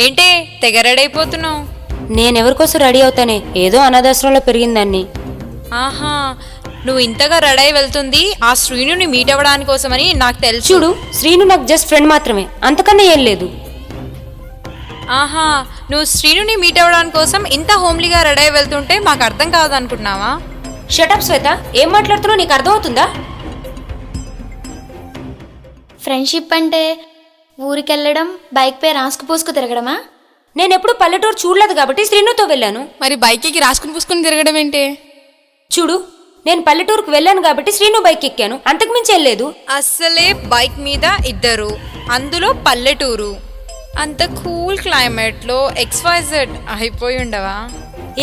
ఏంటే తెగ రెడైపోతున్నావు? నేనెవరికోసం రెడీ అవుతానే, ఏదో అనాథాశ్రమంలో పెరిగిందాన్ని. ఆహా, నువ్వు ఇంతగా రెడై వెళ్తుంది ఆ శ్రీనుని మీట్ అవ్వడానికి కోసమని నాకు తెలుసు. చూడు, శ్రీను నాకు జస్ట్ ఫ్రెండ్ మాత్రమే, అంతకన్నా ఏం లేదు. ఆహా, నువ్వు శ్రీనుని మీట్ అవ్వడానికి కోసం ఇంత హోమ్లీగా రెడై వెళ్తుంటే మాకు అర్థం కాదనుకుంటున్నావా? షటప్ శ్వేత, ఏం మాట్లాడుతున్నావు నీకు అర్థమవుతుందా? ఫ్రెండ్షిప్ అంటే ఊరికెళ్ళడం, బైక్ పై రాసుకు పూసుకు తిరగడమా? నేనెప్పుడు పల్లెటూరు చూడలేదు కాబట్టి శ్రీనుతో వెళ్ళాను. మరి బైక్కి రాసుకుని పూసుకుని తిరగడం ఏంటి? చూడు, నేను పల్లెటూరుకు వెళ్ళాను కాబట్టి శ్రీను బైక్ ఎక్కాను, అంతకుమించి వెళ్ళలేదు. అస్సలే బైక్ మీద ఇద్దరు, అందులో పల్లెటూరు, అంత కూల్ క్లైమేట్లో XYZ అయిపోయి ఉండవా?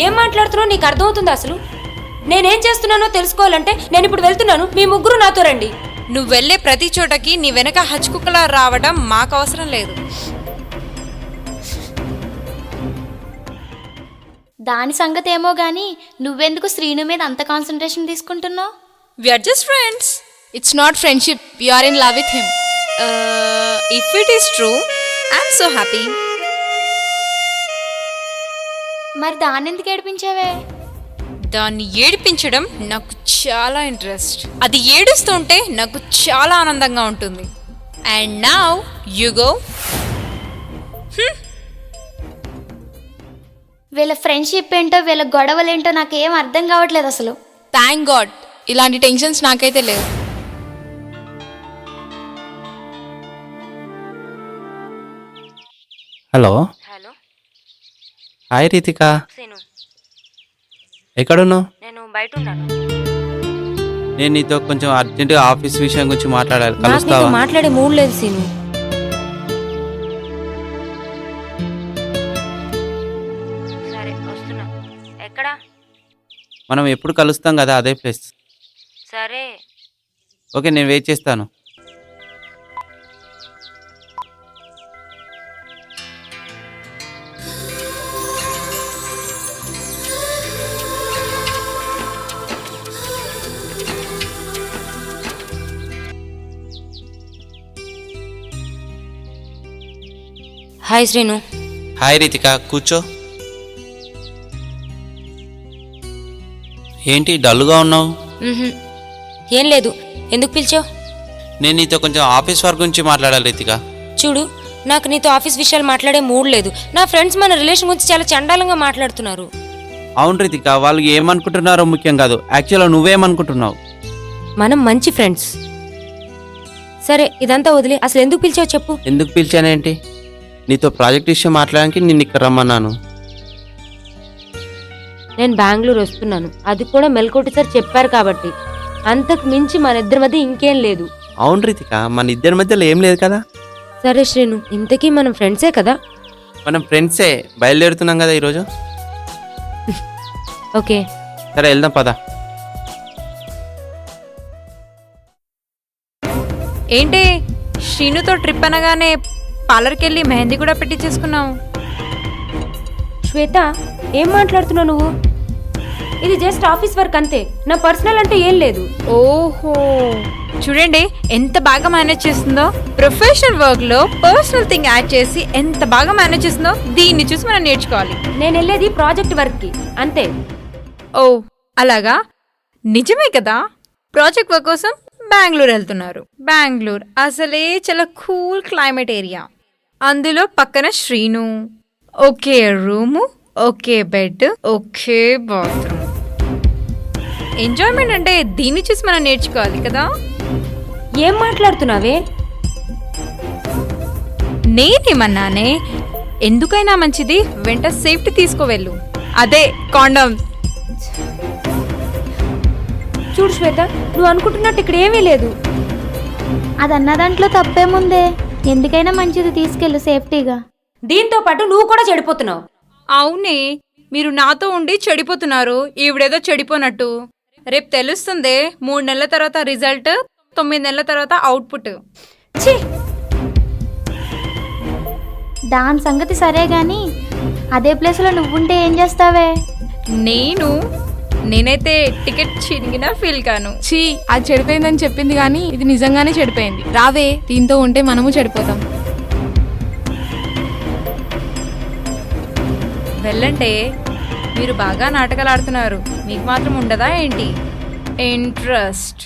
ఏం మాట్లాడుతున్నావు నీకు అర్థమవుతుందా అసలు? నేనేం చేస్తున్నానో తెలుసుకోవాలంటే నేను ఇప్పుడు వెళ్తున్నాను, మీ ముగ్గురు నాతో రండి. నువ్వు వెళ్ళే ప్రతి చోటకి నీ వెనక హచ్చుకుక్కలా రావడం మాకు అవసరం లేదు. దాని సంగతి ఏమో గానీ నువ్వెందుకు శ్రీను మీద అంత కాన్సన్ట్రేషన్ తీసుకుంటున్నావు? We are just friends. It's not friendship, you are in love with him. If it is true, I'm so happy. మరి దాన్ని ఎందుకు ఏడిపించావే? దాన్ని ఏడిపించడం నాకు చాలా ఇంట్రెస్ట్. అది ఏడుస్తుంటే నాకు చాలా ఆనందంగా ఉంటుంది. And now you go. వీళ్ళ ఫ్రెండ్షిప్ ఏంటో, వీళ్ళ గొడవలేంటో నాకేం అర్థం కావట్లేదు అసలు. థ్యాంక్ గాడ్, ఇలాంటి టెన్షన్స్ నాకైతే లేవు. Hello. Hello, hi Ritika, Srinu. ఎక్కడున్నావు? నేను బయట ఉన్నాను. నేను నీతో కొంచెం అర్జెంటుగా ఆఫీస్ విషయం గురించి మాట్లాడాలి, నాకు కలుస్తావా? నీతో మాట్లాడే మూడ్ లేదు శ్రీను. సరే వస్తున్నా. ఎక్కడా? మనం ఎప్పుడు కలుస్తాం కదా, అదే ప్లేస్. సరే. ఓకే, నేను వెయిట్ చేస్తాను. హాయ్ శ్రీను. హాయ్ రీతిక, కూర్చో. ఏంటి డల్గా ఉన్నావు? ఏం లేదు, ఎందుకు పిలిచావు? నేను నీతో కొంచెం ఆఫీస్ వర్క్ గురించి మాట్లాడాలి రీతిక. చూడు, నాకు నీతో ఆఫీస్ విషయాలు మాట్లాడే మూడ్ లేదు. నా ఫ్రెండ్స్ మన రిలేషన్ గురించి చాలా చండాలంగా మాట్లాడుతున్నారు. అవును రీతిక, వాళ్ళు ఏమనుకుంటున్నారో ముఖ్యం కాదు, యాక్చువల్గా నువ్వేమనుకుంటున్నావు. మనం మంచి ఫ్రెండ్స్. సరే, ఇదంతా వదిలే, అసలు ఎందుకు పిలిచావు చెప్పు. ఎందుకు పిలిచానేంటి? నీతో ప్రాజెక్ట్ విషయం మాట్లాడడానికి నిన్ను ఇక్కడ రమ్మన్నాను. నేను బెంగళూరు వస్తున్నాను, అది కూడా మెల్కోటి సార్ చెప్పారు కాబట్టి. అంతకు మించి మన ఇద్దరి మధ్య ఇంకేం లేదు. అవును రీతిక, మన ఇద్దరి మధ్యలో ఏం లేదు కదా. సరే శ్రీను, ఇంతకీ మనం ఫ్రెండ్సే కదా? మనం ఫ్రెండ్సే, బయలుదేరుతున్నాం కదా ఈరోజు. ఓకే, సరే వెళ్దాం పద. ఏంటి శ్రీనుతో ట్రిప్ అనగానే పార్లర్కి వెళ్ళి మెహందీ కూడా పెట్టించేసుకున్నావు? శ్వేత, ఏం మాట్లాడుతున్నావు నువ్వు? ఇది జస్ట్ ఆఫీస్ వర్క్ అంతే, నా పర్సనల్ అంటే ఏం లేదు. ఓహో, చూడండి ఎంత బాగా మేనేజ్ చేస్తుందో. ప్రొఫెషనల్ వర్క్ లో పర్సనల్ థింగ్ యాడ్ చేసి ఎంత బాగా మేనేజ్ చేస్తుందో. దీన్ని చూసి మనం నేర్చుకోవాలి. నేను వెళ్ళేది ప్రాజెక్ట్ వర్క్ కి అంతే. ఓ అలాగా, నిజమే కదా. ప్రాజెక్ట్ వర్క్ కోసం బెంగళూరు వెళ్తున్నారు. బెంగళూరు అసలే చాలా కూల్ క్లైమేట్ ఏరియా, అందులో పక్కన Srinu. Okay room, okay bed, okay bathroom. Enjoyment అంటే దీన్ని చూసి మనం నేర్చుకోవాలి కదా. ఏం మాట్లాడుతున్నావే? నేనేమన్నానే, ఎందుకైనా మంచిది వెంట సేఫ్టీ తీసుకోవెళ్ళు, అదే కాండమ్. చూడు శ్వేత, నువ్వు అనుకుంటున్నట్టు ఇక్కడ ఏమీ లేదు. అదన్న దాంట్లో తప్పేముందే, ఎందుకైనా మంచిది తీసుకెళ్ళు సేఫ్టీగా. దీంతో పాటు నువ్వు కూడా చెడిపోతున్నావు. అవునే, మీరు నాతో ఉండి చెడిపోతున్నారు, ఈవిడేదో చెడిపోనట్టు. రేపు తెలుస్తుంది 3 నెలల తర్వాత రిజల్ట్, 9 నెలల తర్వాత అవుట్పుట్. ఛీ, దాని సంగతి సరే గాని అదే ప్లేస్లో నువ్వుంటే ఏం చేస్తావే? నేనైతే టికెట్ చిరిగినా ఫీల్ కాను. ఛీ, అది చెడిపోయిందని చెప్పింది కానీ ఇది నిజంగానే చెడిపోయింది. రావే, దీంతో ఉంటే మనము చెడిపోతాం. వెళ్ళంటే మీరు బాగా నాటకాలు ఆడుతున్నారు, మీకు మాత్రం ఉండదా ఏంటి ఇంట్రెస్ట్?